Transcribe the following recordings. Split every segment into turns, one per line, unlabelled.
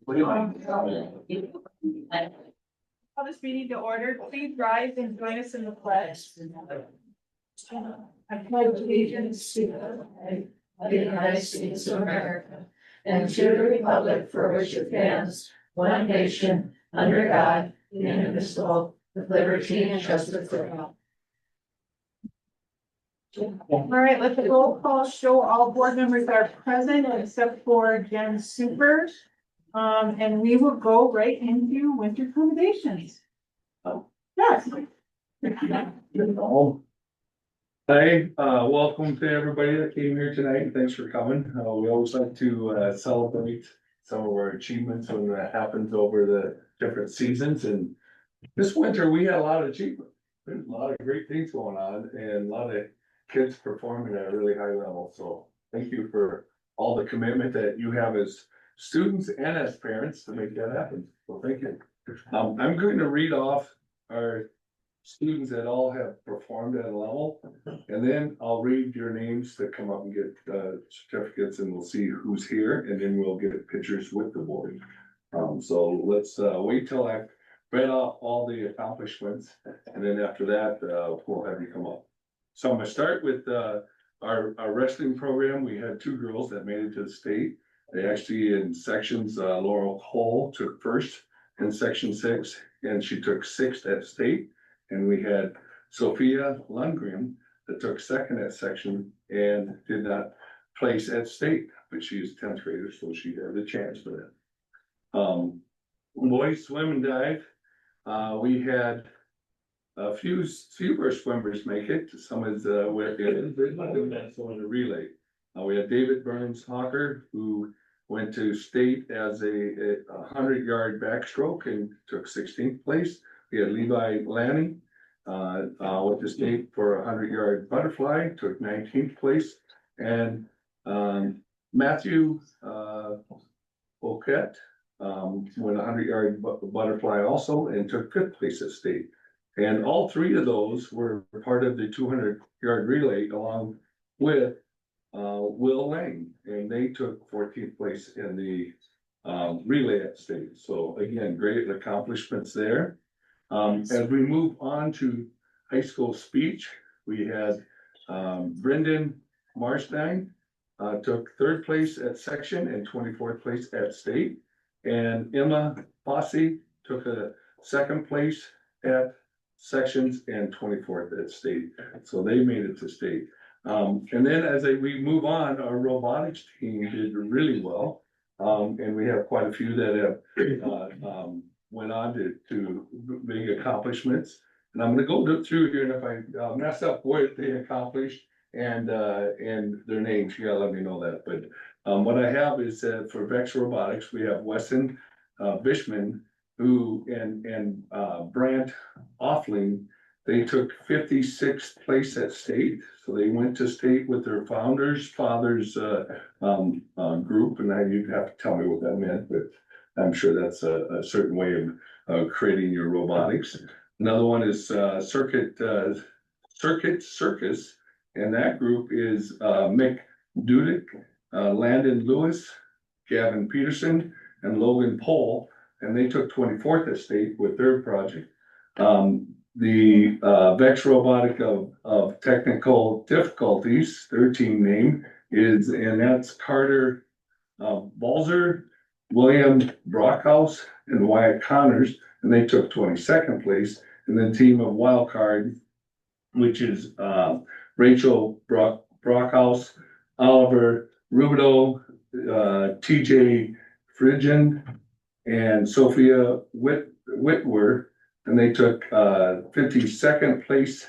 Call this meeting to order. Please rise and join us in the pledge. I pledge allegiance to the flag of the United States of America and to the republic for which it stands, one nation, under God, indivisible, with liberty and justice for all. All right, let the roll call show all board members are present except for Jen Super. And we will go right into winter accommodations. Yes.
Hi, welcome to everybody that came here tonight. Thanks for coming. We always like to celebrate some of our achievements when that happens over the different seasons. And this winter, we had a lot of achievement. There's a lot of great things going on and a lot of kids performing at a really high level. So thank you for all the commitment that you have as students and as parents to make that happen. So thank you. I'm going to read off our students that all have performed at a level, and then I'll read your names to come up and get certificates, and we'll see who's here, and then we'll get pictures with the board. So let's wait till I've read off all the accomplishments, and then after that, we'll have you come up. So I'm gonna start with our wrestling program. We had two girls that made it to the state. They actually in sections, Laurel Cole took first in section 6, and she took 6th at state. And we had Sophia Lundgren that took 2nd at section and did not place at state, but she is 10th grader, so she had a chance for that. Boys swim and dive. We had a few of our swimmers make it. Some is with the relay. We had David Burns Hawker, who went to state as a 100-yard backstroke and took 16th place. We had Levi Lanning, went to state for a 100-yard butterfly, took 19th place. And Matthew Oquette went 100-yard butterfly also and took 5th place at state. And all three of those were part of the 200-yard relay along with Will Lang, and they took 14th place in the relay at state. So again, great accomplishments there. As we move on to high school speech, we had Brendan Marstein took 3rd place at section and 24th place at state. And Emma Fossey took a 2nd place at sections and 24th at state. So they made it to state. And then as we move on, our robotics team did really well. And we have quite a few that have went on to big accomplishments. And I'm gonna go through here, and if I mess up what they accomplished and their names, you gotta let me know that. But what I have is for Vex Robotics, we have Weston Bishman, who and Brant Offling. They took 56th place at state, so they went to state with their father's group, and you'd have to tell me what that meant, but I'm sure that's a certain way of creating your robotics. Another one is Circuit Circus, and that group is Mick Dudick, Landon Lewis, Gavin Peterson, and Logan Pohl, and they took 24th at state with their project. The Vex Robotic of Technical Difficulties, their team name is, and that's Carter Balzer, William Brockhouse, and Wyatt Connors, and they took 22nd place. And then team of Wildcard, which is Rachel Brockhouse, Oliver Rubido, TJ Frigen, and Sophia Whitworth. And they took 52nd place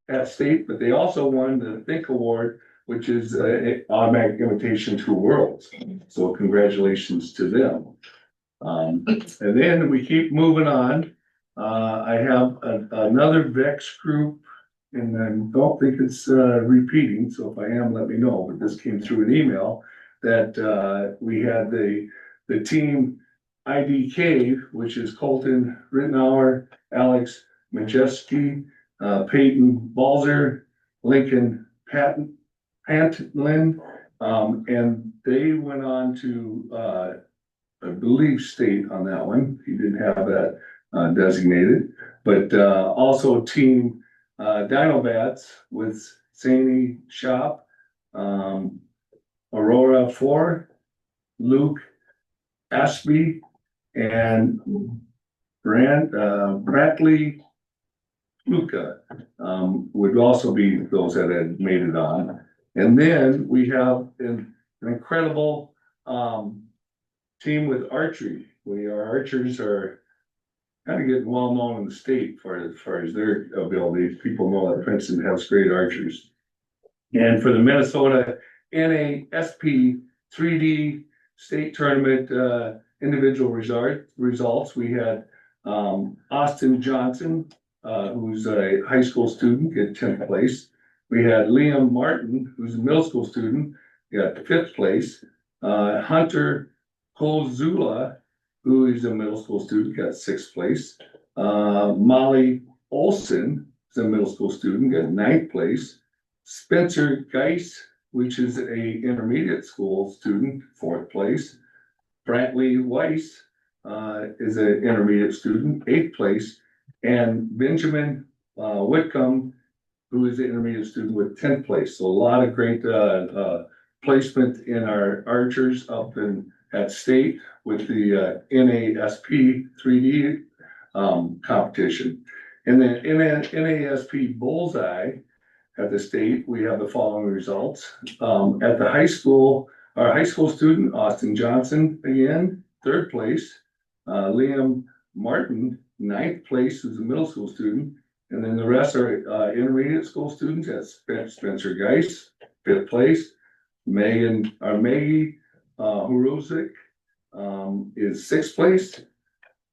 at state, but they also won the Think Award, which is an automatic invitation to Worlds. So congratulations to them. And then we keep moving on. I have another Vex group, and I don't think it's repeating, so if I am, let me know, but this came through an email that we had the team IDK, which is Colton Rittenauer, Alex Majeski, Peyton Balzer, Lincoln Pantlin, and they went on to I believe, state on that one. He didn't have that designated. But also Team Dinobats with Saney Shop, Aurora 4, Luke Ashby, and Bradley Luca would also be those that had made it on. And then we have an incredible team with archery. Our archers are kind of getting well known in the state as far as their abilities. People know that Princeton has great archers. And for the Minnesota NASP 3D state tournament individual results, we had Austin Johnson, who's a high school student, get 10th place. We had Liam Martin, who's a middle school student, got 5th place. Hunter Kozula, who is a middle school student, got 6th place. Molly Olson is a middle school student, got 9th place. Spencer Geis, which is a intermediate school student, 4th place. Brantley Weiss is an intermediate student, 8th place. And Benjamin Whitcomb, who is an intermediate student, with 10th place. So a lot of great placement in our archers up at state with the NASP 3D competition. And then NASP Bullseye at the state, we have the following results. At the high school, our high school student, Austin Johnson, again, 3rd place. Liam Martin, 9th place, who's a middle school student. And then the rest are intermediate school students. That's Spencer Geis, 5th place. Maggie Huruzik is 6th place.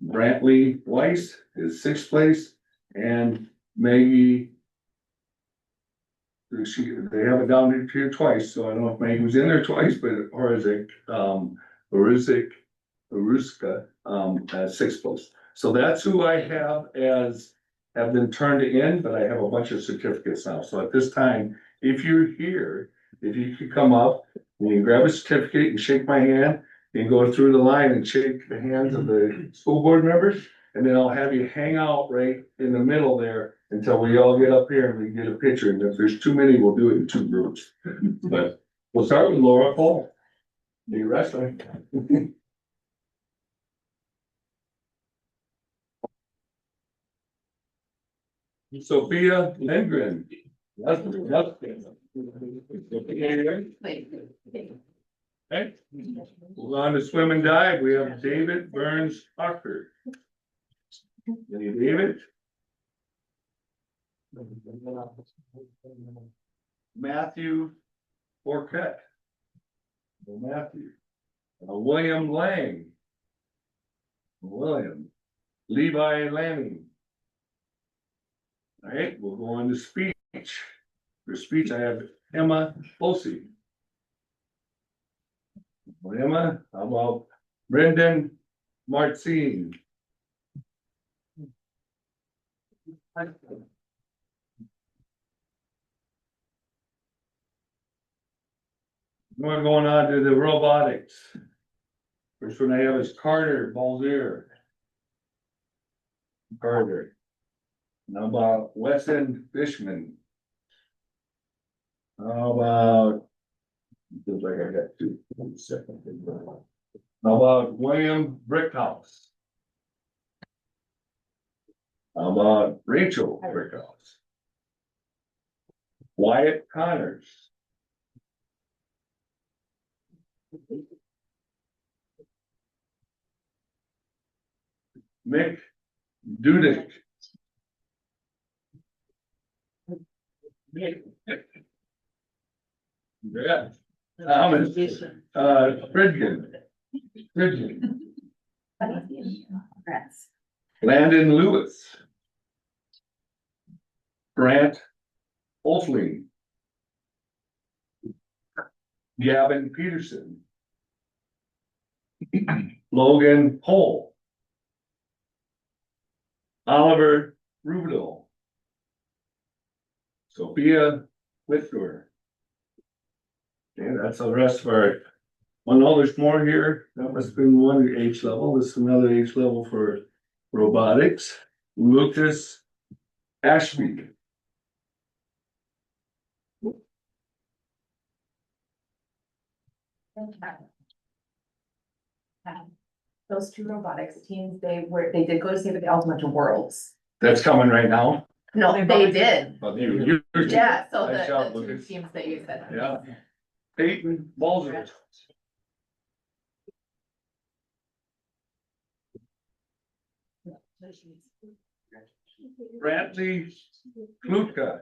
Brantley Weiss is 6th place. And Maggie, they have it down here twice, so I don't know if Maggie was in there twice, but Horuzik, Uruska, at 6th place. So that's who I have been turned in, but I have a bunch of certificates now. So at this time, if you're here, if you could come up and you can grab a certificate and shake my hand and go through the line and shake the hands of the school board members, and then I'll have you hang out right in the middle there until we all get up here and we get a picture. And if there's too many, we'll do it in 2 groups. But we'll start with Laura Cole. The wrestling. Sophia Lindgren. Okay. We're on to swim and dive. We have David Burns Tucker. Any David? Matthew Orcutt. Matthew. William Lang. William. Levi Lanning. All right, we'll go on to speech. For speech, I have Emma Bosey. Emma, how about Brendan Martzine? We're going on to the robotics. First one I have is Carter Balzier. Carter. How about Weston Fishman? How about, feels like I got 2 seconds. How about William Brickhouse? How about Rachel Brickhouse? Wyatt Connors. Mick Dudek. Yeah. Thomas Fridgen. Landon Lewis. Grant Olfling. Gavin Peterson. Logan Cole. Oliver Rubidoux. Sophia Whitwer. Okay, that's the rest of our Well, no, there's more here. That must have been one age level. This is another age level for robotics. Lucas Ashby.
Those two robotics teams, they did go to see the Ultimate Worlds.
That's coming right now.
No, they did.
Oh, you.
Yeah, so
Nice job,
the two
Lucas.
teams that you said.
Yeah. Peyton Balzer. Brantley Klutka.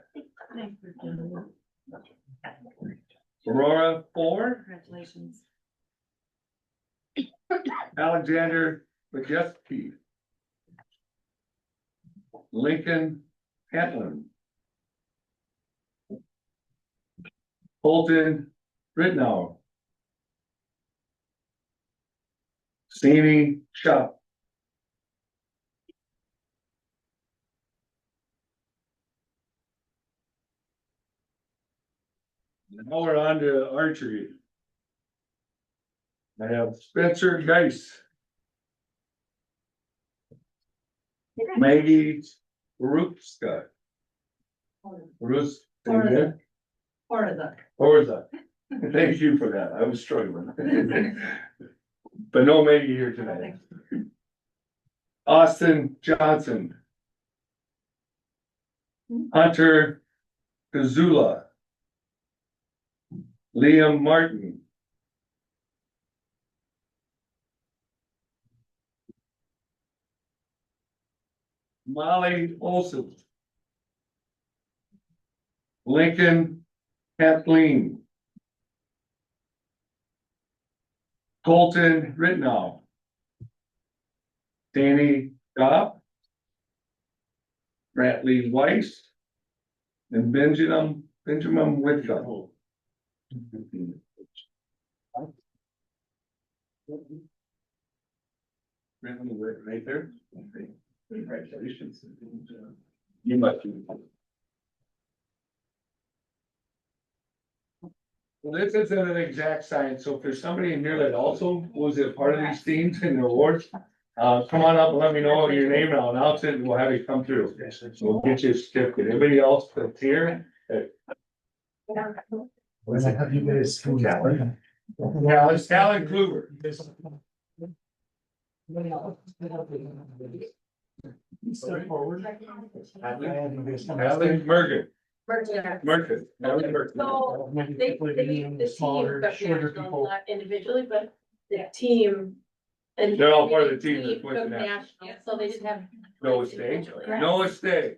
Aurora Ford.
Congratulations.
Alexander Majeski. Lincoln Hanlon. Colton Rittenau. Sandy Shop. Now we're on to archery. I have Spencer Geis. Maggie Rupska. Orza. Thank you for that. I was struggling. But no Maggie here tonight. Austin Johnson. Hunter Kazula. Liam Martin. Molly Olson. Lincoln Kathleen. Colton Rittenau. Danny Goff. Brantley Weiss. And Benjamin Whitcomb. Right there. Congratulations. You must be. Well, this isn't an exact science, so if there's somebody in here that also was a part of these teams and awards, come on up and let me know your name and I'll announce it and we'll have you come through. So we'll get you a certificate. Anybody else that's here?
When I have you guys.
Yeah, it's Alan Kluber.
Step forward.
Alan Mergen. Mergen. Alan Mergen.
So they, the team got national, not individually, but the team. And
They're all part of the team that went to
took
national.
national, so they didn't have.
Noah Stay. Noah Stay.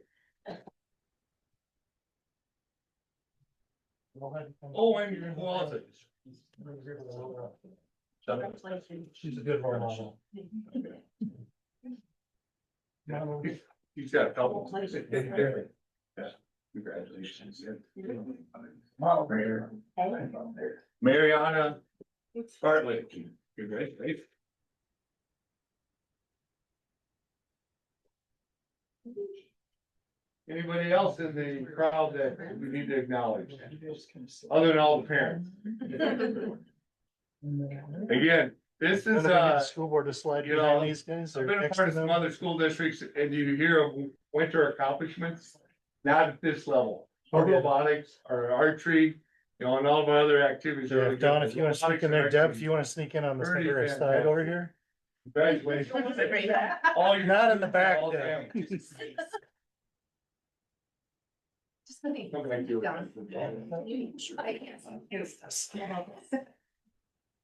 Oh, and who else?
She's a good role model.
He's got a couple. Yeah. Congratulations. Mariana Bartlett. Congratulations. Anybody else in the crowd that we need to acknowledge, other than all the parents? Again, this is,
School board to slide
you know,
behind these guys.
I've
or
been a
next
part
to
of some
them.
other school districts and you hear of winter accomplishments, not at this level. Our
Okay.
robotics, our archery, you know, and all of our other activities.
Yeah, Don, if you wanna sneak in there, Deb, if you wanna sneak in on the
Pretty
other side
fantastic.
over here.
Congratulations. All your
Not in the
students,
back
all
there.
families.
Just let me.
Come back to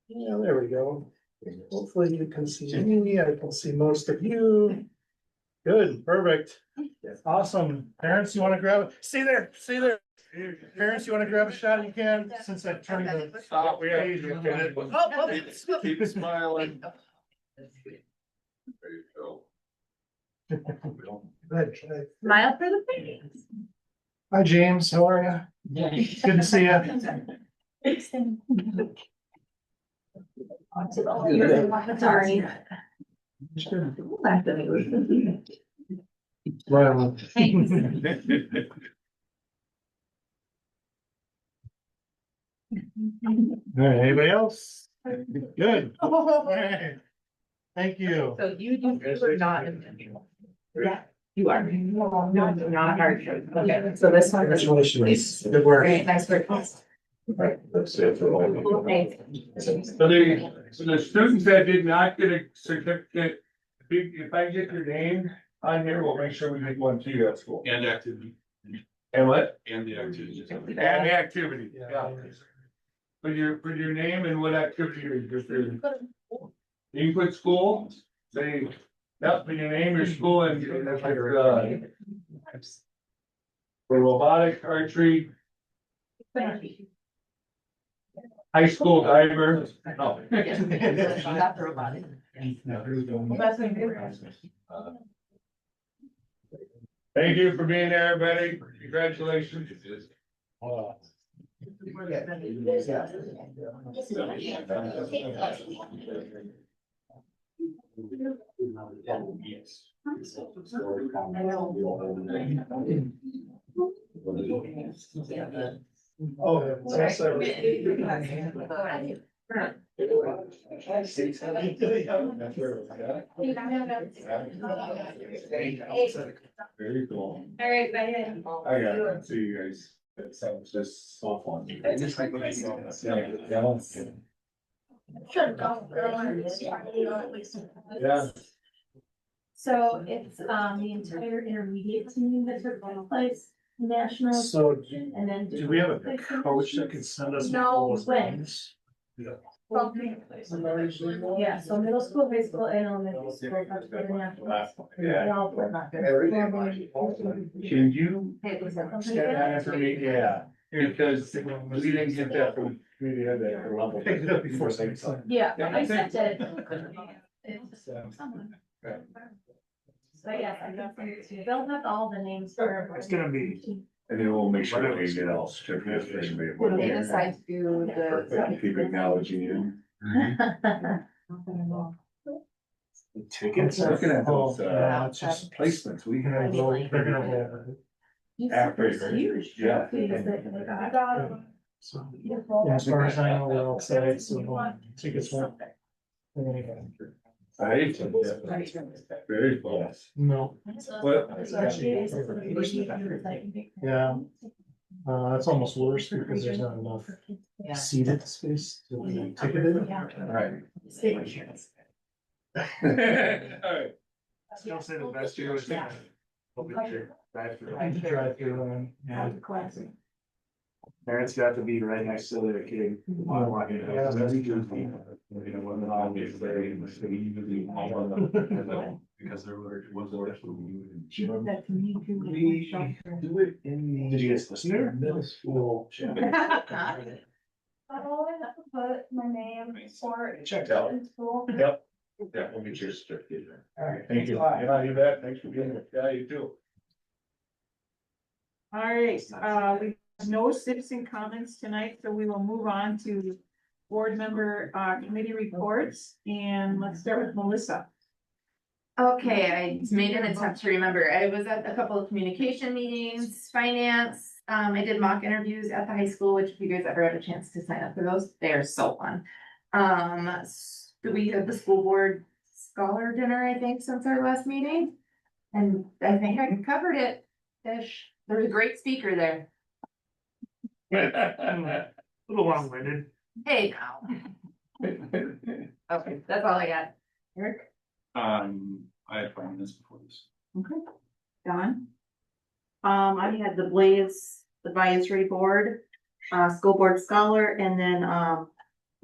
Yeah, there we go. Hopefully you can see me, I can see most of you. Good, perfect. Awesome. Parents, you wanna grab, stay there. Parents, you wanna grab a shot, you can, since I turned the.
Stop, we have-
page.
Keep smiling. There you go.
Smile for the parents.
Hi, James, how are you? Good to see you.
Sorry.
Well. All right, anybody else? Good. Alright. Thank you.
So you are not intentional. Yeah, you are. No, not hard. Okay, so this one.
Congratulations. Good work.
Great, nice work. Thanks.
So the students that did not get a certificate, if I get your name on here, we'll make sure we make one to you at school.
And activity.
And what?
And the activity.
And the activity, yeah. Put your name and what activity you're interested in. You can put school, say, yep, put your name, your school, and that's like, for robotics, archery, high school diver. No.
Not robotic.
Thank you for being there, everybody. Congratulations.
Oh, that's
Very cool.
All right, bye.
I got it. See you guys. That sounds just so fun. Yeah.
So it's, the entire intermediate team that took place, national,
So,
and then.
do we have a coach that can send us?
No,
those
when?
names?
Yeah, so middle school, high school, and elementary school. That's for the national.
Yeah.
And all for that.
Can you send that for me? Yeah, because we didn't get that from, we had that for level.
Pick it up before they.
Yeah, I sent it. It's
So,
someone.
right.
But yes, I can send it to you. They'll have all the names for.
It's gonna be.
And then we'll make sure we get all certificates for anybody.
They decide to do
Perfect. Keep acknowledging you.
Tickets.
Looking at those,
Yeah, it's just.
placements, we
They're
have.
gonna roll.
After,
Huge.
yeah.
I got it.
So, yeah, as far as I know, we're all set, so tickets won't.
Right. Very cool.
No,
What?
yeah, that's almost worse because there's not enough
Yeah.
seated space to be ticketed.
Right. All right.
Still say the best year was. Drive through and, yeah.
Parents got to be right next to their kid. While walking.
Yeah.
Because there was a.
She did that to me too.
We do it in. Did you guys listen to her?
Middle school.
Oh, I have to put my name for.
Checked out.
In school.
Yep. Yeah, we'll get your certificate. All right, thank you. Yeah, you bet. Thanks for being here. Yeah, you too.
All right, we have no citizen comments tonight, so we will move on to board member, committee reports, and let's start with Melissa.
Okay, I made an attempt to remember. I was at a couple of communication meetings, finance. I did mock interviews at the high school, which if you guys ever have a chance to sign up for those, they are so fun. We had the school board scholar dinner, I think, since our last meeting. And I think I covered it. Ish. There's a great speaker there.
A little long-winded.
Hey now. Okay, that's all I got. Eric?
I had 5 minutes before this.
Okay. Don?
I had the Blaze Advisory Board, School Board Scholar, and then,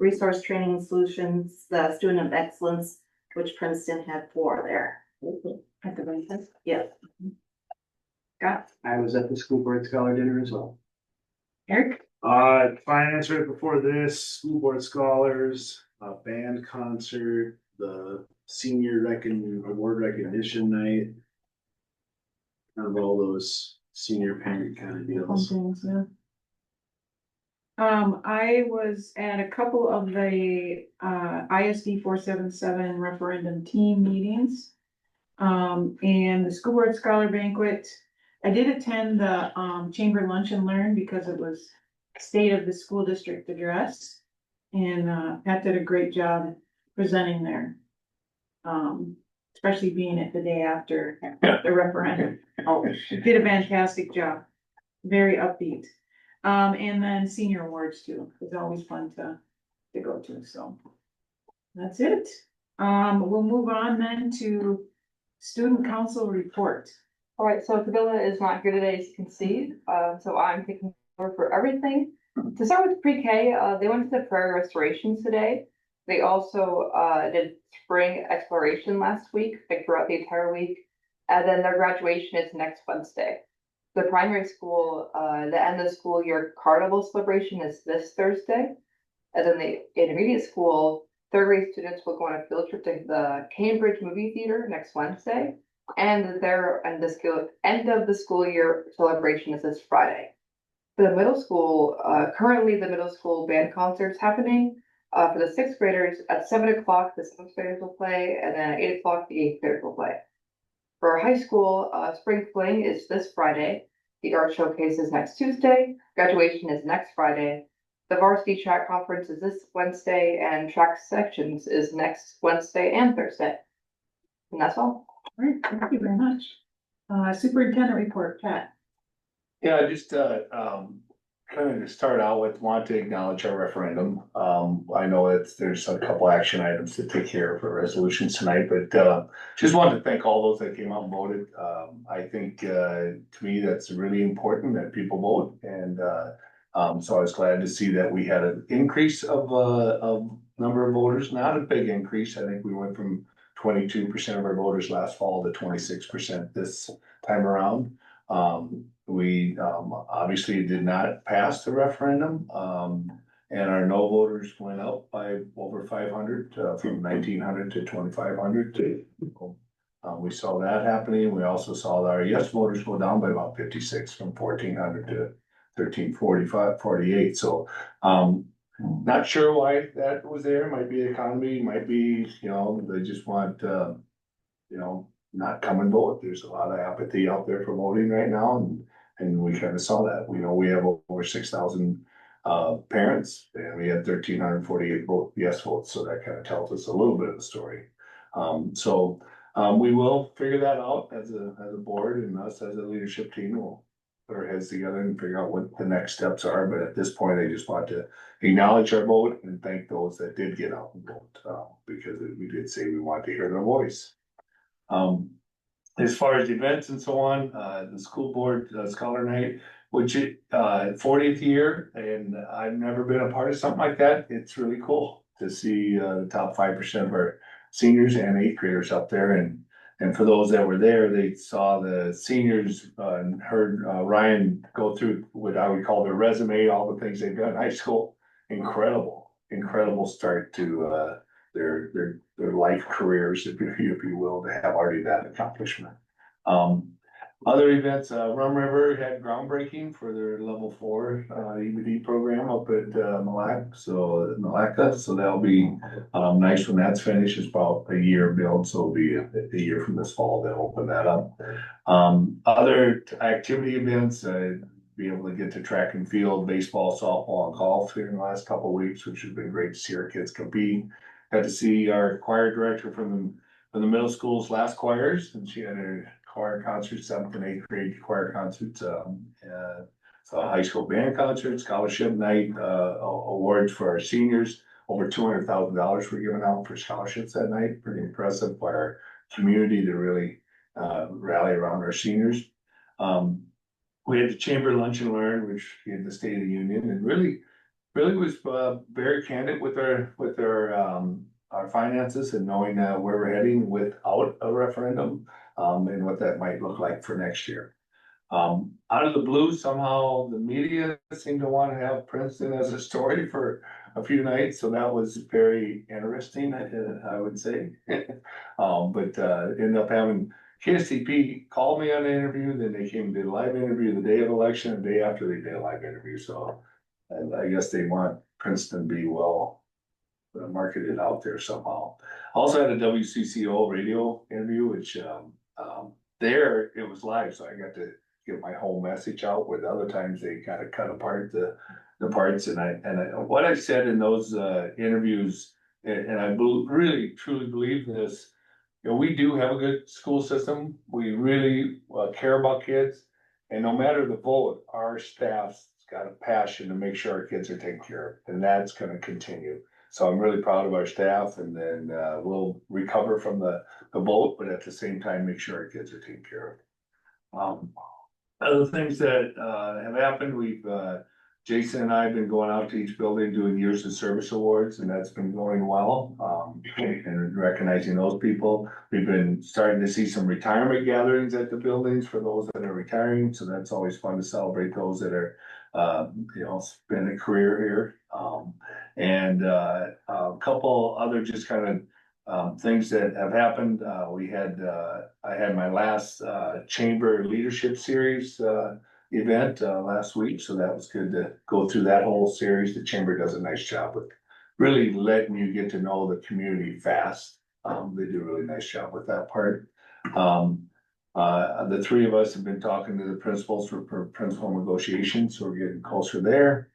Resource Training Solutions, the Student of Excellence, which Princeton had 4 there.
At the Blaze.
Yeah.
Scott?
I was at the school board scholar dinner as well.
Eric?
Finance right before this, school board scholars, band concert, the senior award recognition night. Kind of all those senior parent kind of deals.
I was at a couple of the ISD 477 referendum team meetings. And the school board scholar banquet. I did attend the chamber lunch and learn because it was state of the school district address. And Pat did a great job presenting there. Especially being it the day after the referendum. Oh, she did a fantastic job. Very upbeat. And then senior awards too. It's always fun to go to, so. That's it. We'll move on then to student council report.
All right, so Camilla is not here today, as you can see, so I'm taking over for everything. To start with pre-K, they went to the prairie restorations today. They also, did spring exploration last week, like throughout the entire week. And then their graduation is next Wednesday. The primary school, the end of the school year carnival celebration is this Thursday. And then the intermediate school, third grade students will go on a field trip to the Cambridge Movie Theater next Wednesday. And their end of the school year celebration is this Friday. For the middle school, currently the middle school band concert's happening. For the sixth graders at 7 o'clock, the seventh graders will play, and then at 8 o'clock, the eighth graders will play. For high school, spring fling is this Friday. The art showcase is next Tuesday. Graduation is next Friday. The varsity track conference is this Wednesday, and track sections is next Wednesday and Thursday. And that's all.
All right, thank you very much. Superintendent report, Pat.
Yeah, just, kind of to start out with, want to acknowledge our referendum. I know there's a couple action items to take care of for resolutions tonight, but, just wanted to thank all those that came out and voted. I think, to me, that's really important that people vote, and, so I was glad to see that we had an increase of number of voters, not a big increase. I think we went from 22% of our voters last fall to 26% this time around. We obviously did not pass the referendum, and our no voters went up by over 500, from 1,900 to 2,500. We saw that happening. We also saw our yes voters go down by about 56, from 1,400 to 1,345, 48. So, not sure why that was there. Might be economy, might be, they just want, not come and vote. There's a lot of apathy out there for voting right now, and we kind of saw that. We have over 6,000 parents, and we had 1,348 yes votes, so that kind of tells us a little bit of the story. We will figure that out as a board, and us as a leadership team will put our heads together and figure out what the next steps are. But at this point, I just want to acknowledge our vote and thank those that did get out and vote, because we did say we want to hear their voice. As far as events and so on, the school board scholar night, which 40th year, and I've never been a part of something like that. It's really cool to see the top 5% of our seniors and eighth graders up there, and for those that were there, they saw the seniors and heard Ryan go through what I would call their resume, all the things they've done in high school. Incredible start to their life careers, if you will, to have already that accomplishment. Other events, Rum River had groundbreaking for their level 4 EBD program up at Malacca, so that'll be nice when that's finished. It's about a year build, so it'll be a year from this fall they'll open that up. Other activity events, be able to get to track and field, baseball, softball, and golf here in the last couple of weeks, which has been great to see our kids compete. Got to see our choir director from the middle school's last choirs, and she had her choir concert, 7th and 8th grade choir concerts, so high school band concert, scholarship night, awards for our seniors. Over $200,000 were given out for scholarships that night. Pretty impressive by our community to really rally around our seniors. We had the Chamber Lunch and Learn, which in the State of the Union, and really was very candid with our finances and knowing where we're heading without a referendum, and what that might look like for next year. Out of the blue, somehow the media seemed to want to have Princeton as a story for a few nights, so that was very interesting, I would say. But ended up having KSTP called me on an interview, then they came and did a live interview the day of election, the day after they did a live interview. So I guess they want Princeton to be well marketed out there somehow. Also had a WCCO radio interview, which there it was live, so I got to get my whole message out. With other times they kind of cut apart the parts, what I said in those interviews, and I really truly believe this. You know, we do have a good school system, we really care about kids, and no matter the vote, our staff's got a passion to make sure our kids are taken care of, and that's gonna continue. So I'm really proud of our staff, and then we'll recover from the vote, but at the same time, make sure our kids are taken care of. Other things that have happened, Jason and I have been going out to each building doing years of service awards, and that's been going well. And recognizing those people. We've been starting to see some retirement gatherings at the buildings for those that are retiring, so that's always fun to celebrate those that are, spend a career here. And a couple other just kind of things that have happened. I had my last chamber leadership series event last week, so that was good to go through that whole series. The chamber does a nice job with really letting you get to know the community fast. They do a really nice job with that part. The three of us have been talking to the principals for principal negotiations, so we're getting closer there.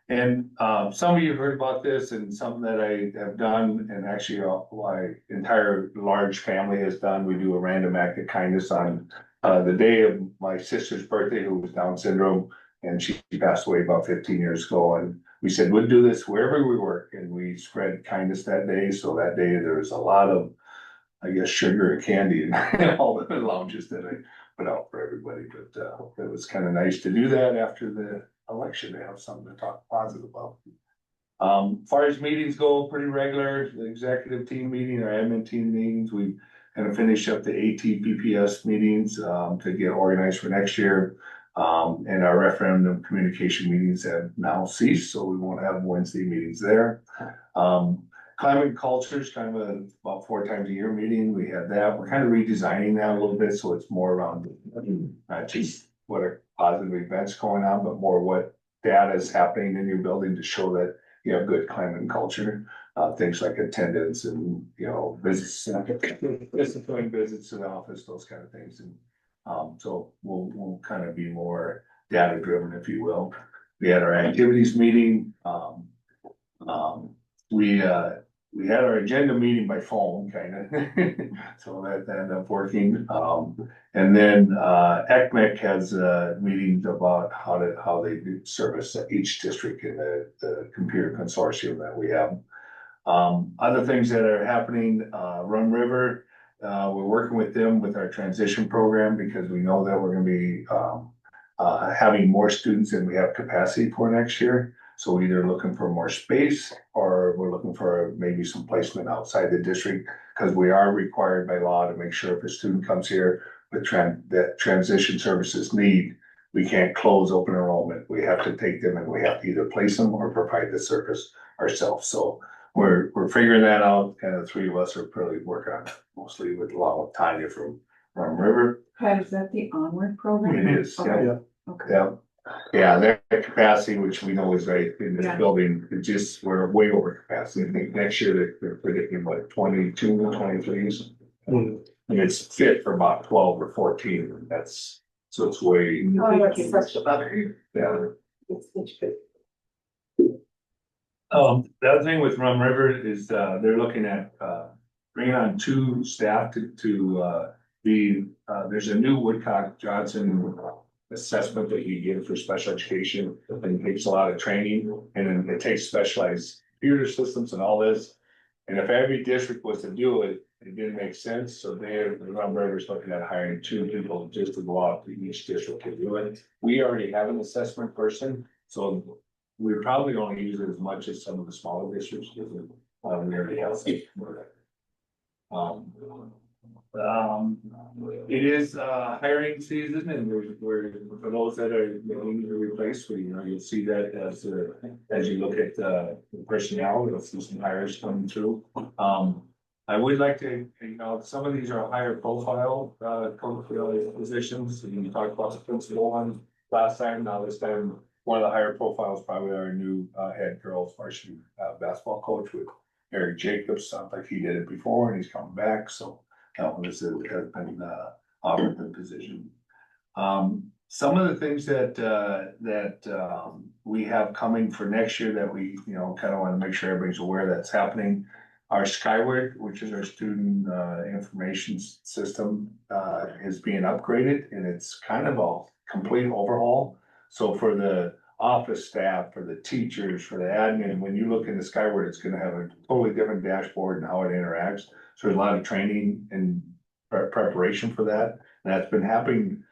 And some of you heard about this, and something that I have done, and actually my entire large family has done. We do a random act of kindness on the day of my sister's birthday, who was Down syndrome, and she passed away about 15 years ago. And we said we'd do this wherever we work, and we spread kindness that day. So that day there was a lot of, I guess, sugar and candy and all the lounges that I put out for everybody. But it was kind of nice to do that after the election, to have something to talk positive about. Far as meetings go, pretty regular, the executive team meeting, our admin team meetings, we kind of finish up the ATPPS meetings, to get organized for next year. And our referendum communication meetings have now ceased, so we won't have Wednesday meetings there. Climate and culture is kind of about 4 times a year meeting. We have that. We're kind of redesigning that a little bit, so it's more around not just what are positive events going on, but more what data is happening in your building to show that you have good climate and culture. Things like attendance and, visits, discipline visits to the office, those kind of things. And so we'll kind of be more data driven, if you will. We had our activities meeting. We had our agenda meeting by phone, kind of, so that ended up working. And then ECMEC has meetings about how they do service each district in the computer consortium that we have. Other things that are happening, Rum River, we're working with them with our transition program, because we know that we're gonna be having more students than we have capacity for next year. So we're either looking for more space, or we're looking for maybe some placement outside the district, because we are required by law to make sure if a student comes here with that transition services need, we can't close open enrollment. We have to take them, and we have to either place them or provide the service ourselves. So we're figuring that out, and the three of us are probably working on it, mostly along with Tanya from Rum River.
Pat, is that the Onward program?
It is,
Okay.
yeah.
Okay.
Yeah, yeah, their capacity, which we know is right in this
Yeah.
building, we're way over capacity. I think next year they're predicting like 22, 23s. And it's fit for about 12 or 14. So it's way.
Oh, that's such a bummer.
Yeah.
It's such good.
The other thing with Rum River is, they're looking at, bringing on 2 staff to be, there's a new Woodcock Johnson assessment that you get for special education, and it takes a lot of training, and then it takes specialized computer systems and all this. And if every district was to do it, it didn't make sense, so the Rum River's looking at hiring 2 people just to go out to each district to do it. We already have an assessment person, so we probably only use it as much as some of the smaller districts, because we already have it is hiring season, and we're for those that are looking to replace, you'll see that as you look at the personnel, you'll see some hires coming through. I would like to, some of these are higher profile positions, and you talked about the principal one last time. Now this time, one of the higher profiles probably our new head girls varsity basketball coach with Eric Jacobs. Sounds like he did it before, and he's coming back, so this has been offered the position. some of the things that, we have coming for next year that we, kind of want to make sure everybody's aware that's happening. Our Skyward, which is our student, information system, is being upgraded and it's kind of a complete overhaul. So for the office staff, for the teachers, for the admin, when you look into Skyward, it's gonna have a totally different dashboard and how it interacts. So there's a lot of training and preparation for that. And that's been happening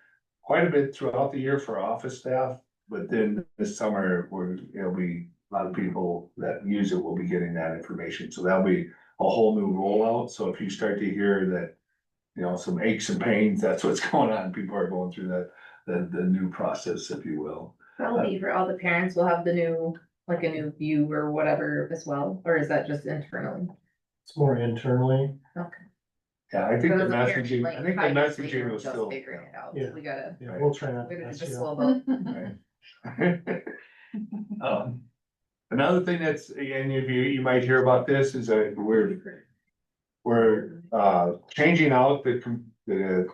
quite a bit throughout the year for office staff. But then this summer, it'll be, a lot of people that use it will be getting that information. So that'll be a whole new rollout. So if you start to hear that, some aches and pains, that's what's going on. People are going through the new process, if you will.
That'll be for all the parents, will have the new, like a new view or whatever as well, or is that just internally?
It's more internally.
Okay.
Yeah, I think the
Because as a parent,
messaging,
like,
I think the
5 years
messaging
later,
was
just
still.
figuring it out,
Yeah.
we gotta,
Yeah, we'll try not
we're
to
gonna
mess
just
you
slow
up.
boat.
Um, Another thing that's, and if you might hear about this, is that we're changing out the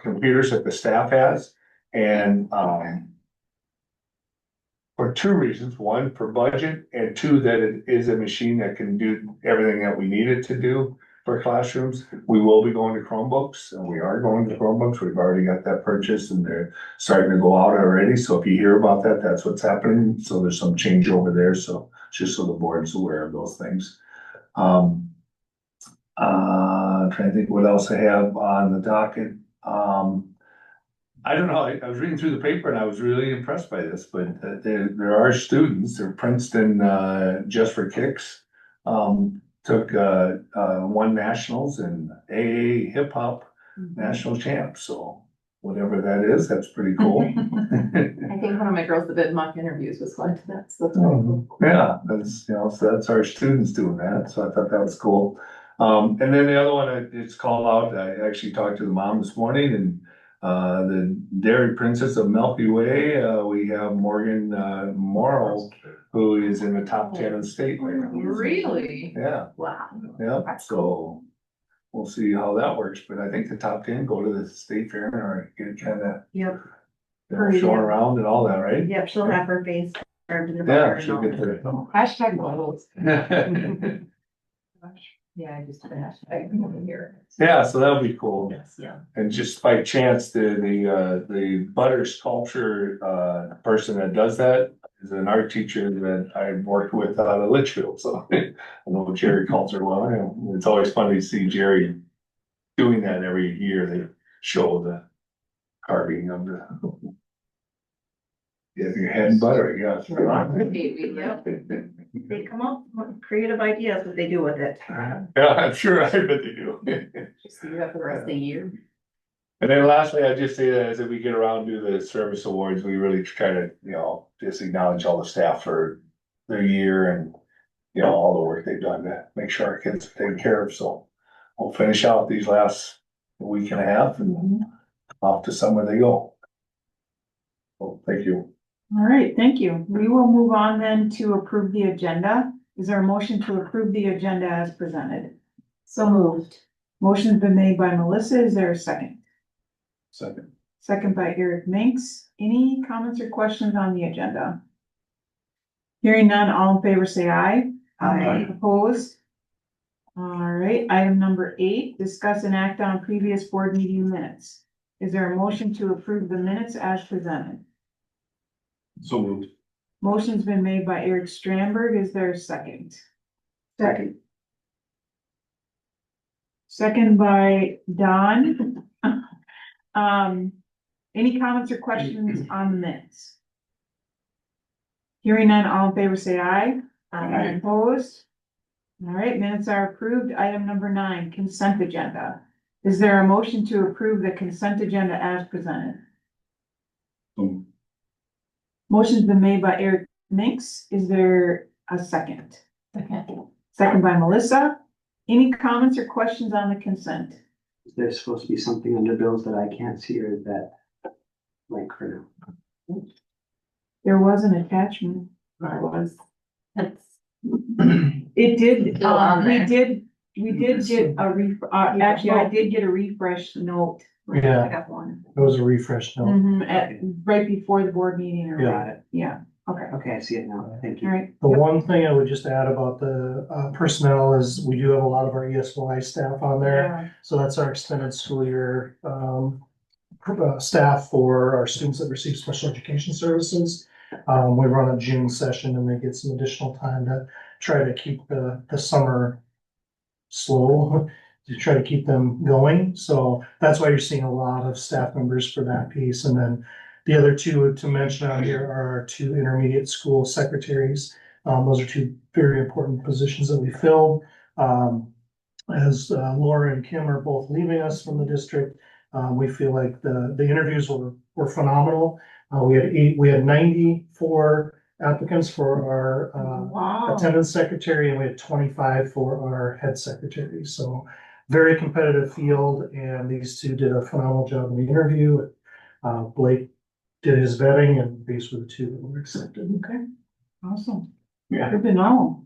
computers that the staff has. And, for two reasons: one, for budget, and two, that it is a machine that can do everything that we need it to do for classrooms. We will be going to Chromebooks, and we are going to Chromebooks. We've already got that purchased and they're starting to go out already. So if you hear about that, that's what's happening. So there's some change over there. So just so the board's aware of those things. Trying to think what else I have on the docket. I don't know, I was reading through the paper and I was really impressed by this, but there are students, they're Princeton, Just for Kicks. Took, won nationals and AA hip hop national champ, so whatever that is, that's pretty cool.
I think one of my girls that did mock interviews was going to that, so that's really cool.
Yeah, that's, so that's our students doing that, so I thought that was cool. And then the other one, it's called out, I actually talked to the mom this morning, and the Dairy Princess of Milky Way, we have Morgan Morrow, who is in the top 10 of the state right now.
Really?
Yeah,
Wow.
yeah,
That's
so we'll see how that works, but I think the top 10 go to the state fair or get kind of
Yep,
showing around and all that, right?
yep, she'll have her face carved in the
Yeah,
butter
she'll
and
get
all.
the.
Hashtag goals.
Yeah,
Yeah, I just did a hashtag here.
so that'll be cool.
Yeah.
And just by chance, the butter sculpture, person that does that is an art teacher that I worked with out of Litchfield, so I know Jerry calls her well, and it's always fun to see Jerry doing that every year. They show the carving of the. Yeah, your head and butter, yeah.
Yep.
They come up with creative ideas what they do with it.
Yeah, I'm sure, I bet they do.
Just do that for the rest of the year.
And then lastly, I just say that as we get around to the service awards, we really try to, just acknowledge all the staff for their year and, all the work they've done to make sure our kids are taken care of. So we'll finish out these last week and a half and off to summer they go. Well, thank you.
All right, thank you. We will move on then to approve the agenda. Is there a motion to approve the agenda as presented?
So moved.
Motion's been made by Melissa. Is there a second?
Second.
Second by Eric Minks. Any comments or questions on the agenda? Hearing none, all in favor say aye.
Aye.
Opposed? All right, item number 8, discuss and act on previous board meeting minutes. Is there a motion to approve the minutes as presented?
So moved.
Motion's been made by Eric Strandberg. Is there a second? Second. Second by Don. Any comments or questions on the minutes? Hearing none, all in favor say aye.
Aye.
Opposed? All right, minutes are approved. Item number 9, consent agenda. Is there a motion to approve the consent agenda as presented? Motion's been made by Eric Minks. Is there a second?
Second.
Second by Melissa. Any comments or questions on the consent?
There's supposed to be something under bills that I can't see, or is that blank for now?
There was an attachment.
There was. It's
It did,
Still on
we
there.
did We did get actually, I did get a refresh note.
Yeah.
I got one.
It was a refresh note.
Right before the board meeting or.
Yeah.
Yeah, okay,
Okay, I see it now. Thank
all
you.
right.
The one thing I would just add about the personnel is we do have a lot of our ESY staff on there.
Yeah.
So that's our extended school year staff for our students that receive special education services. We run a June session and they get some additional time to try to keep the summer slow, to try to keep them going. So that's why you're seeing a lot of staff members for that piece. And then the other two to mention out here are our two intermediate school secretaries. Those are two very important positions that we filled. As Laura and Kim are both leaving us from the district, we feel like the interviews were phenomenal. We had 94 applicants for our
Wow.
attendance secretary, and we had 25 for our head secretary. So very competitive field, and these two did a phenomenal job in the interview. Blake did his vetting, and these were the two that were accepted.
Okay, awesome.
Yeah.
Good to know.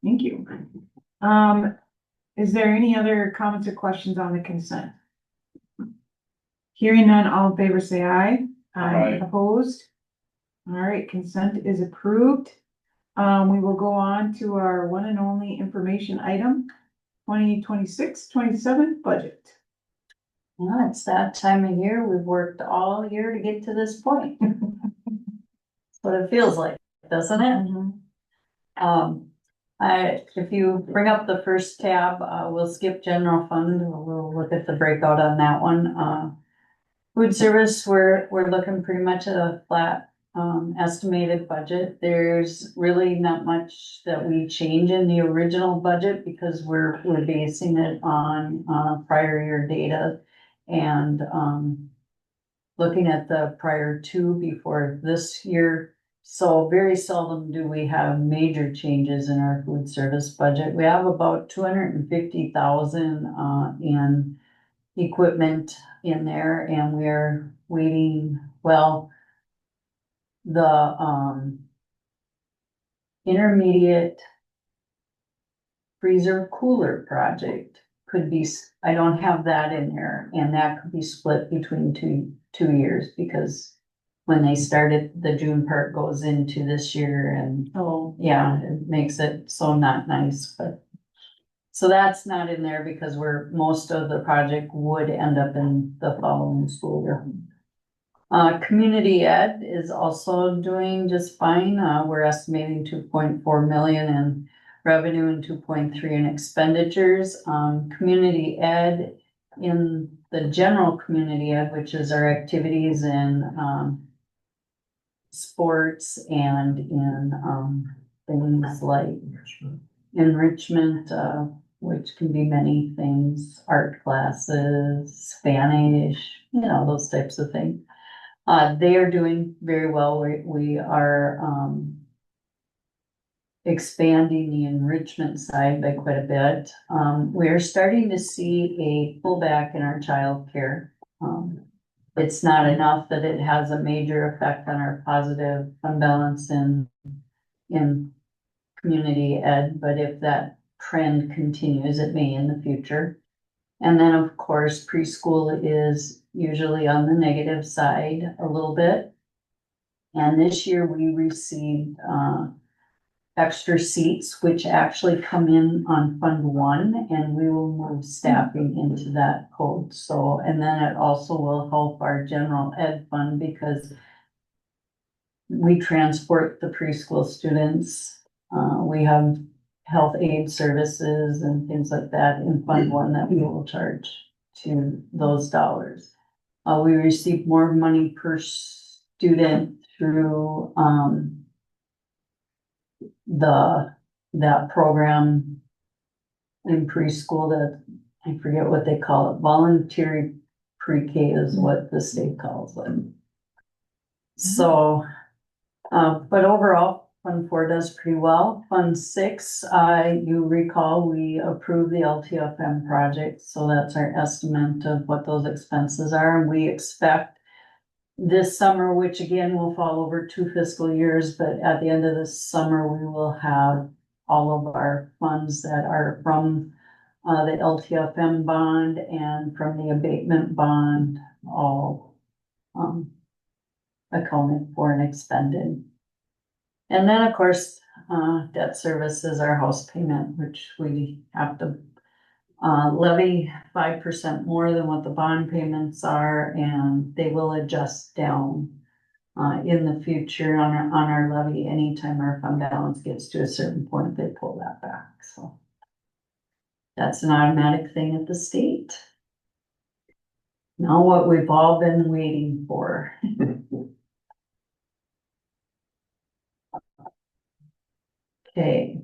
Thank you. Is there any other comments or questions on the consent? Hearing none, all in favor say aye.
Aye.
Opposed? All right, consent is approved. We will go on to our one and only information item, 2026-27 budget.
Well, it's that time of year. We've worked all year to get to this point. That's what it feels like, doesn't it? If you bring up the first tab, we'll skip general fund. We'll look at the breakout on that one. Food service, we're looking pretty much at a flat, estimated budget. There's really not much that we change in the original budget because we're basing it on, prior year data and, looking at the prior two before this year. So very seldom do we have major changes in our food service budget. We have about 250,000 in equipment in there, and we're waiting, well, the intermediate freezer cooler project could be, I don't have that in there, and that could be split between two years because when they started, the June part goes into this year and yeah, it makes it so not nice, but. So that's not in there because most of the project would end up in the following school year. Community ed is also doing just fine. We're estimating 2.4 million in revenue and 2.3 in expenditures. Community ed, in the general community ed, which is our activities in sports and in things like enrichment, which can be many things, art classes, Spanish, those types of things. They are doing very well. We are expanding the enrichment side by quite a bit. We're starting to see a pullback in our childcare. It's not enough that it has a major effect on our positive fund balance in community ed, but if that trend continues, it may in the future. And then, of course, preschool is usually on the negative side a little bit. And this year we received extra seats, which actually come in on Fund 1, and we will move staffing into that code. So, and then it also will help our general ed fund because we transport the preschool students. We have health aid services and things like that in Fund 1 that we will charge to those dollars. We receive more money per student through that program in preschool that I forget what they call it. Voluntary pre-K is what the state calls it. So, but overall, Fund 4 does pretty well. Fund 6, you recall we approved the LTFM project, so that's our estimate of what those expenses are. And we expect this summer, which again will fall over 2 fiscal years, but at the end of this summer, we will have all of our funds that are from the LTFM bond and from the abatement bond, all, accounted for and expended. And then, of course, debt service is our house payment, which we have to levy 5% more than what the bond payments are, and they will adjust down in the future on our levy. Anytime our fund balance gets to a certain point, they pull that back, so. That's an automatic thing at the state. Now what we've all been waiting for. Okay.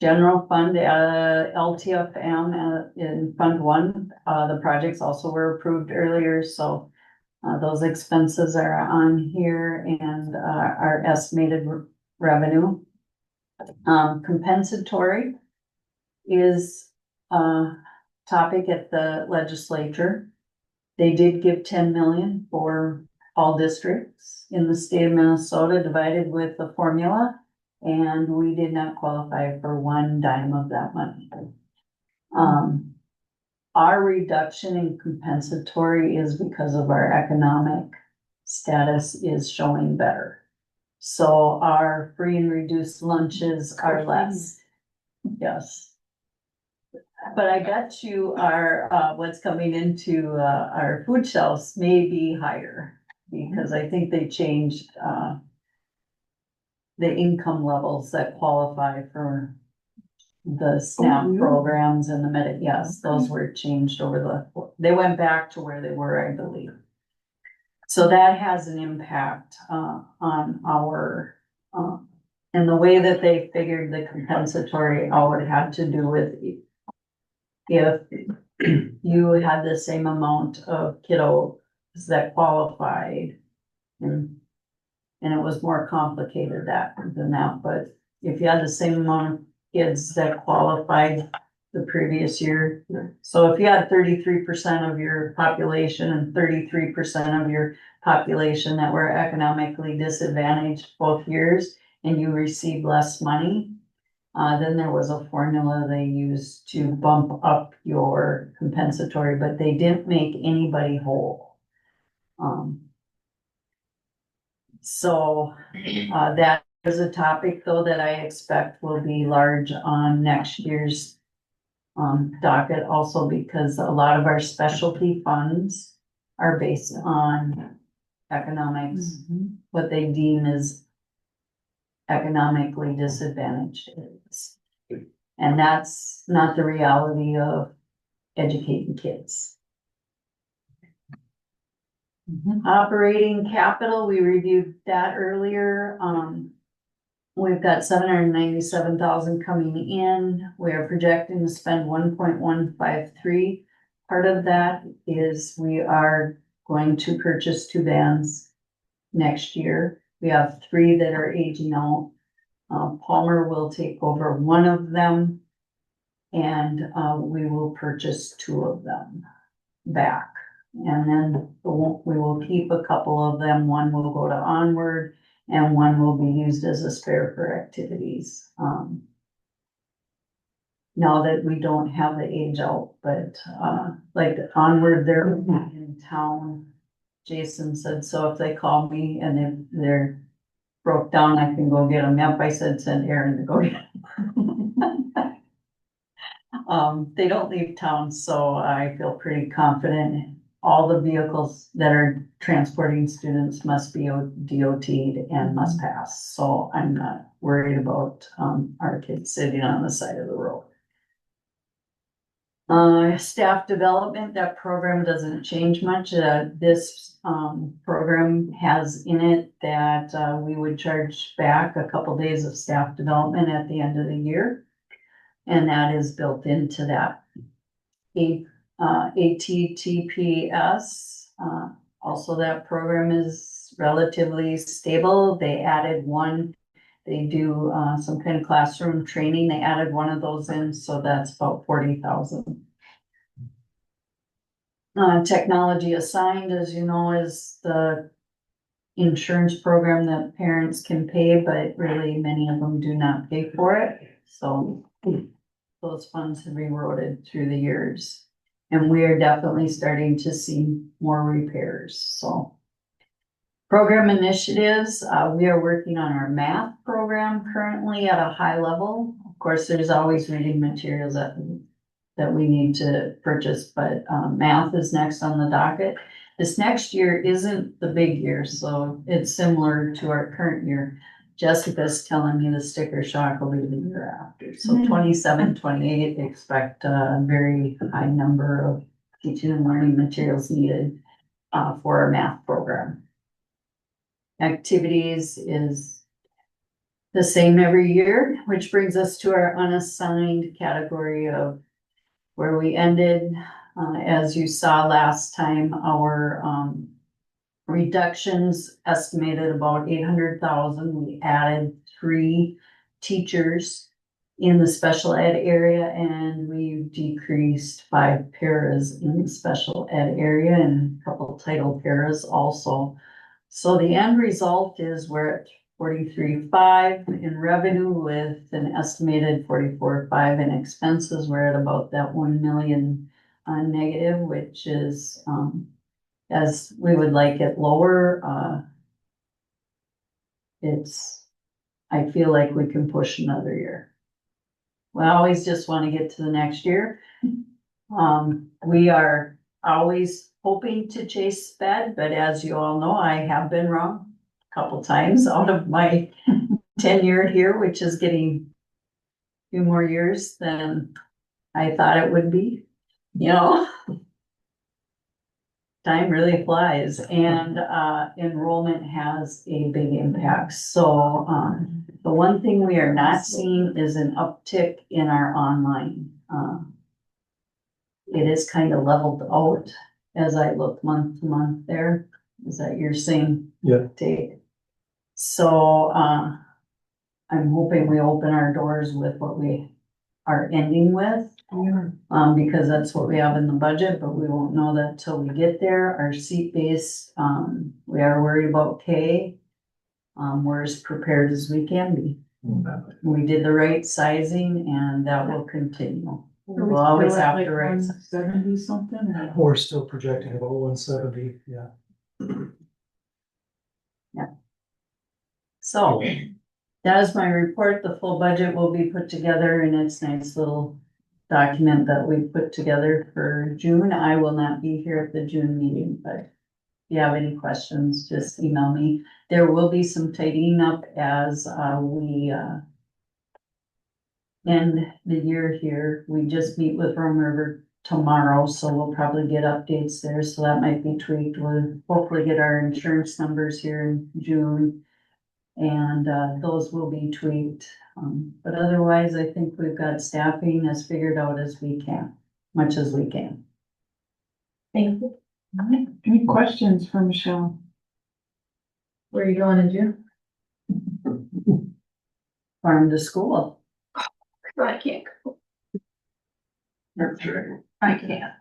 General fund, LTFM, in Fund One, the projects also were approved earlier, so those expenses are on here and our estimated revenue. Compensatory is a topic at the legislature. They did give 10 million for all districts in the state of Minnesota divided with the formula. And we did not qualify for one dime of that money. Our reduction in compensatory is because of our economic status is showing better. So our free and reduced lunches are less. Yes. But I bet you our, what's coming into, our food shelves may be higher. Because I think they changed, the income levels that qualify for the SNAP programs and the yes, those were changed they went back to where they were, I believe. So that has an impact, on our, and the way that they figured the compensatory, all it had to do with if you had the same amount of kiddos that qualified, and it was more complicated than that, but if you had the same amount of kids that qualified the previous year. So if you had 33% of your population and 33% of your population that were economically disadvantaged both years, and you received less money, then there was a formula they used to bump up your compensatory, but they didn't make anybody whole. So that is a topic though that I expect will be large on next year's docket, also because a lot of our specialty funds are based on economics, what they deem as economically disadvantaged areas. And that's not the reality of educating kids. Operating capital, we reviewed that earlier. We've got 797,000 coming in. We are projecting to spend 1.153. Part of that is we are going to purchase 2 vans next year. We have 3 that are aging out. Palmer will take over one of them, and we will purchase 2 of them back. And then we will keep a couple of them. One will go to Onward and one will be used as a spare for activities. Now that we don't have the age out, but like Onward, they're in town. Jason said, so if they call me and they're broke down, I can go get them. Yep, I said, send Aaron to go get them. They don't leave town, so I feel pretty confident. All the vehicles that are transporting students must be DOT'd and must pass. So I'm not worried about our kids sitting on the side of the road. Staff development, that program doesn't change much. This program has in it that we would charge back a couple days of staff development at the end of the year. And that is built into that. ATTPS, also that program is relatively stable. They added one, they do some kind of classroom training. They added one of those in, so that's about 40,000. Technology assigned, as you know, is the insurance program that parents can pay, but really many of them do not pay for it. So those funds have eroded through the years. And we are definitely starting to see more repairs, so. Program initiatives, we are working on our math program currently at a high level. Of course, there's always reading materials that we need to purchase, but math is next on the docket. This next year isn't the big year, so it's similar to our current year. Jessica's telling me the sticker shock will be the year after. So 27, 28, expect a very high number of teaching and learning materials needed for our math program. Activities is the same every year, which brings us to our unassigned category of where we ended. As you saw last time, our reductions estimated about 800,000. We added 3 teachers in the special ed area, and we decreased 5 paras in the special ed area and a couple title paras also. So the end result is we're at 43.5 in revenue with an estimated 44.5 in expenses. We're at about that 1 million negative, which is as we would like it lower. I feel like we can push another year. We always just want to get to the next year. We are always hoping to chase sped, but as you all know, I have been wrong a couple times out of my tenure here, which is getting a few more years than I thought it would be. You know, time really flies, and enrollment has a big impact. So the one thing we are not seeing is an uptick in our online. It is kind of leveled out as I look month to month there. Is that your same take? So I'm hoping we open our doors with what we are ending with. Because that's what we have in the budget, but we won't know that till we get there. Our seat base, we are worried about K. We're as prepared as we can be. We did the right sizing and that will continue. We'll always have to write.
70 something?
We're still projecting about 170, yeah.
Yeah. So that is my report. The full budget will be put together in its nice little document that we put together for June. I will not be here at the June meeting, but if you have any questions, just email me. There will be some tidying up as we end the year here. We just meet with Rome River tomorrow, so we'll probably get updates there. So that might be tweaked. We'll hopefully get our insurance numbers here in June, and those will be tweaked. But otherwise, I think we've got staffing as figured out as we can, much as we can.
Thank you.
Any questions for Michelle?
Where are you going in June?
Farm to school.
I can't go.
That's right.
I can't.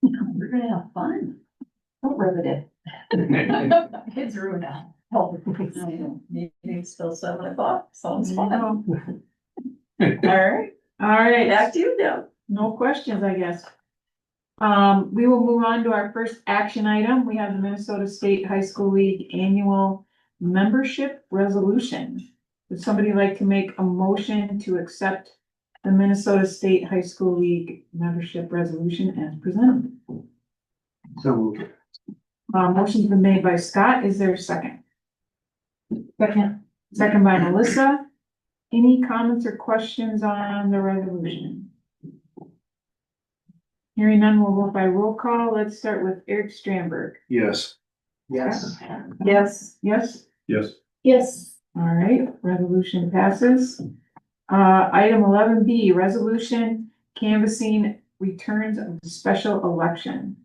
We're gonna have fun. Don't rub it in. Kids ruin it. Oh, meeting's still 7 o'clock. Sounds fun. All right,
All right,
back to you, Deb.
no questions, I guess. We will move on to our first action item. We have the Minnesota State High School League Annual Membership Resolution. Would somebody like to make a motion to accept the Minnesota State High School League Membership Resolution as presented?
So moved.
Motion's been made by Scott. Is there a second?
Second.
Second by Melissa. Any comments or questions on the resolution? Hearing none, we'll vote by roll call. Let's start with Eric Stramberg.
Yes.
Yes.
Yes. Yes?
Yes.
Yes.
All right, resolution passes. Item 11B, resolution canvassing returns of the special election.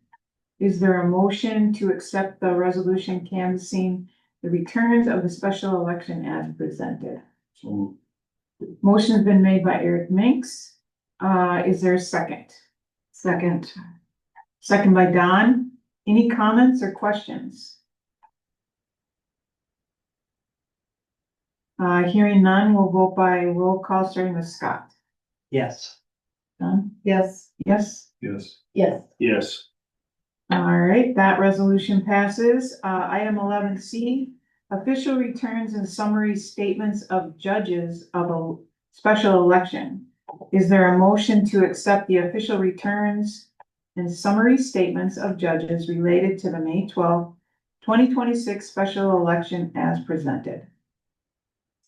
Is there a motion to accept the resolution canvassing the returns of the special election as presented?
So
Motion has been made by Eric Minks. Is there a second? Second. Second by Don. Any comments or questions? Hearing none, we'll vote by roll call starting with Scott.
Yes.
Don?
Yes.
Yes?
Yes.
Yes.
Yes.
All right, that resolution passes. Item 11C, official returns and summary statements of judges of a special election. Is there a motion to accept the official returns and summary statements of judges related to the May 12th, 2026 special election as presented?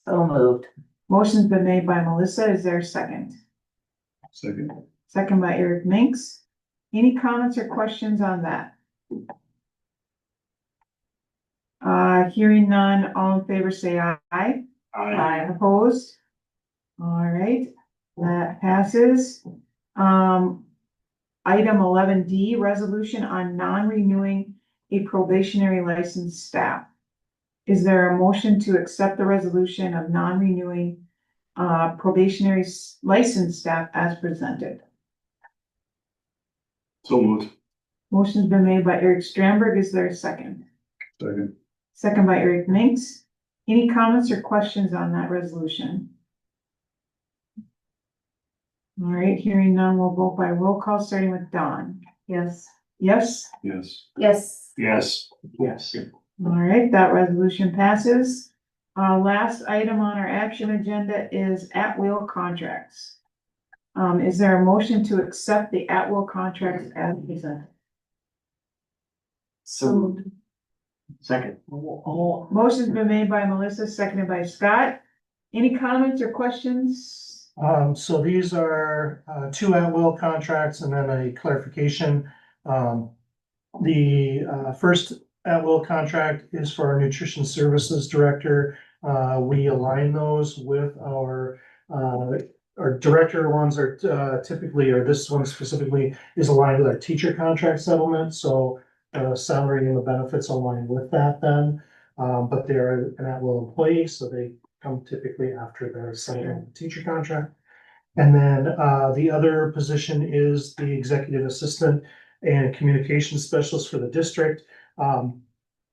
So moved.
Motion's been made by Melissa. Is there a second?
Second.
Second by Eric Minks. Any comments or questions on that? Hearing none, all in favor say aye. Opposed? All right, that passes. Item 11D, resolution on non-renewing a probationary licensed staff. Is there a motion to accept the resolution of non-renewing probationary licensed staff as presented?
So moved.
Motion's been made by Eric Stramberg. Is there a second?
Second.
Second by Eric Minks. Any comments or questions on that resolution? All right, hearing none, we'll vote by roll call, starting with Dawn.
Yes.
Yes?
Yes.
Yes.
Yes.
Yes.
All right, that resolution passes. Last item on our action agenda is at-will contracts. Is there a motion to accept the at-will contracts as presented?
So moved. Second.
Motion's been made by Melissa, seconded by Scott. Any comments or questions?
So these are, two at-will contracts and then a clarification. The first at-will contract is for our nutrition services director. We align those with our director ones are typically, or this one specifically is aligned with our teacher contract settlement, so salary and the benefits align with that then. But they're an at-will employee, so they come typically after their settlement teacher contract. And then the other position is the executive assistant and communication specialist for the district.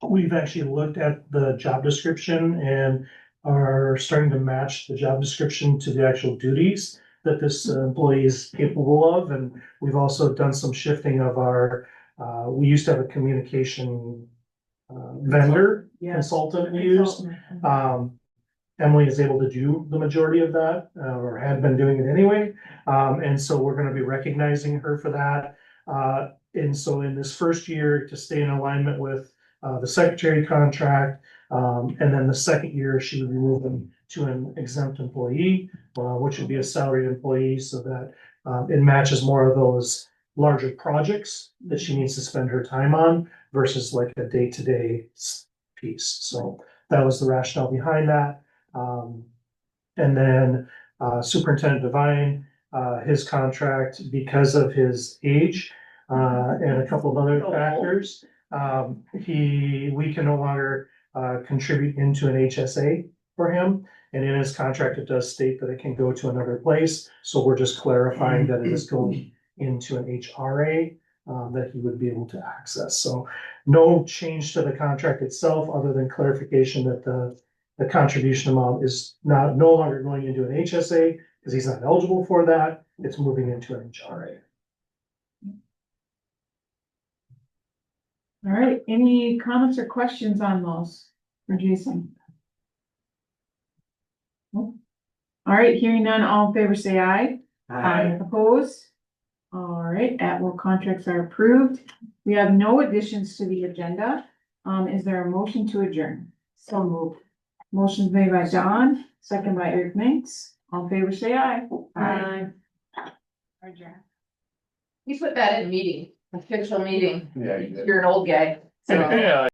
We've actually looked at the job description and are starting to match the job description to the actual duties that this employee is capable of. And we've also done some shifting of our, we used to have a communication vendor consultant we used. Emily is able to do the majority of that, or had been doing it anyway. And so we're gonna be recognizing her for that. And so in this first year, to stay in alignment with the secretary contract, and then the second year, she would be moving to an exempt employee, which would be a salaried employee, so that it matches more of those larger projects that she needs to spend her time on versus like a day-to-day piece. So that was the rationale behind that. And then Superintendent Devine, his contract, because of his age and a couple of other factors, we can no longer contribute into an HSA for him. And in his contract, it does state that it can go to another place. So we're just clarifying that it is going into an HRA that he would be able to access. So no change to the contract itself, other than clarification that the contribution amount is no longer going into an HSA because he's not eligible for that. It's moving into an HRA.
All right, any comments or questions on those for Jason? Nope. All right, hearing none, all in favor say aye. Opposed? All right, at-will contracts are approved. We have no additions to the agenda. Is there a motion to adjourn? So moved. Motion's made by John, second by Eric Minks. All in favor say aye.
Aye.
Adjourn.
You put that in meeting, official meeting.
Yeah, you did.
You're an old guy, so.
Yeah.